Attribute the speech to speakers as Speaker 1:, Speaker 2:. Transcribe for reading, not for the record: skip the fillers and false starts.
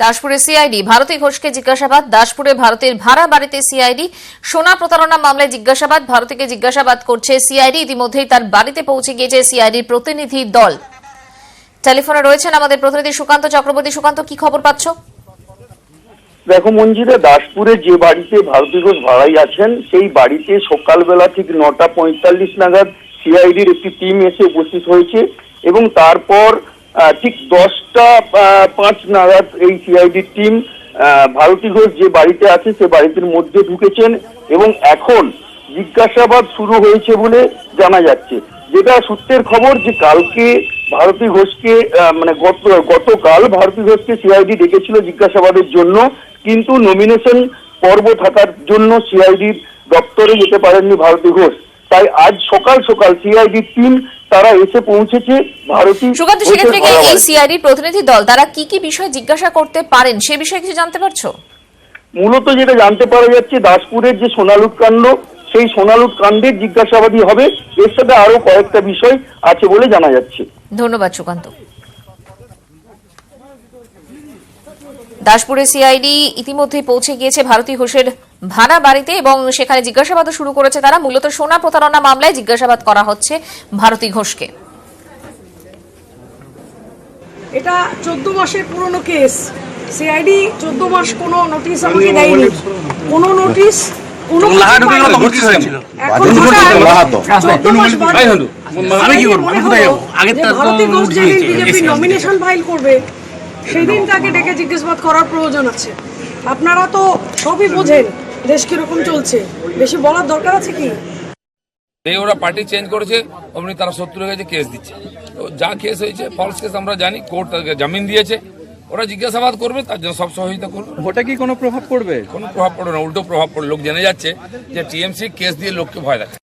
Speaker 1: দাসপুরে CID Bharati ঘোষকে জিজ্ঞাসাবাদ। দাসপুরে ভারতের ভাড়া বাড়িতে সিআইডি সোনা প্রতারণা মামলায় জিজ্ঞাসাবাদ। ভারতীকে জিজ্ঞাসাবাদ করছে সিআইডি। ইতিমধ্যেই তার বাড়িতে পৌঁছে গিয়েছে সিআইডির প্রতিনিধি দল। টেলিফোনে রয়েছেন আমাদের প্রতিনিধি সুকান্ত চক্রবর্তী। সুকান্ত, কি খবর পাচ্ছ?
Speaker 2: দেখো মঞ্জিরা, দাসপুরে যে বাড়িতে ভারতী ঘোষ ভাড়াই আছেন সেই বাড়িতে সকালবেলা ঠিক 9:45 নাগাদ সিআইডির একটি টিম এসে উপস্থিত হয়েছে এবং তারপর ঠিক 10:05 নাগাদ এই সিআইডির টিম ভারতী ঘোষ যে বাড়িতে আছে সে বাড়িটির মধ্যে ঢুকেছেন এবং এখন জিজ্ঞাসাবাদ শুরু হয়েছে বলে জানা যাচ্ছে। যেটা সূত্রের খবর যে কালকে ভারতী ঘোষকে গতকাল ভারতী ঘোষকে সিআইডি ডেকেছিল জিজ্ঞাসাবাদের জন্য, কিন্তু নমিনেশন পর্ব থাকার জন্য সিআইডির দপ্তরে যেতে পারেননি ভারতী ঘোষ। তাই আজ সকাল সকাল সিআইডি টিম তারা এসে পৌঁছেছে ভারতী।
Speaker 1: সুকান্ত, সেক্ষেত্রে এই সিআইডি প্রতিনিধি দল তারা কি কি বিষয় জিজ্ঞাসা করতে পারেন সে বিষয়ে কিছু জানতে পারছো?
Speaker 2: মূলত যেটা জানতে পারা যাচ্ছে, দাসপুরের যে সোনালুট কাণ্ড সেই সোনালুট কাণ্ডের জিজ্ঞাসাবাদই হবে। এর সাথে আরো কয়েকটা বিষয় আছে বলে জানা যাচ্ছে।
Speaker 1: ধন্যবাদ সুকান্ত। দাসপুরে সিআইডি ইতিমধ্যে পৌঁছে গিয়েছে ভারতী ঘোষের ভাড়া বাড়িতে এবং সেখানে জিজ্ঞাসাবাদ শুরু করেছে তারা। মূলত সোনা প্রতারণা মামলায় জিজ্ঞাসাবাদ করা হচ্ছে ভারতী ঘোষকে।
Speaker 3: এটা 14 মাসের পুরনো কেস। সিআইডি 14 মাস কোনো নোটিশ আমাকে দেয়নি, কোনো নোটিশ নমিনেশন ফাইল করবে সেদিন তাকে ডেকে জিজ্ঞাসাবাদ করার প্রয়োজন আছে। আপনারা তো সবই বোঝেন দেশ কিরকম চলছে, বেশি বলার দরকার আছে কি?
Speaker 4: ওরা পার্টি চেঞ্জ করেছে, অমনি তারা 70 হয়ে গেছে, কেস দিচ্ছে। তো যা কেস হয়েছে ফলস কেস আমরা জানি, কোর্ট তাদেরকে জামিন দিয়েছে। ওরা জিজ্ঞাসাবাদ করবে, তার জন্য সব সহযোগিতা করবে।
Speaker 5: ভোটে কি কোনো প্রভাব পড়বে?
Speaker 4: কোনো প্রভাব পড়বে না, উল্টো প্রভাব পড়বে। লোক জেনে যাচ্ছে যে টিএমসি কেস দিয়ে লোককে ভয় দেখায়।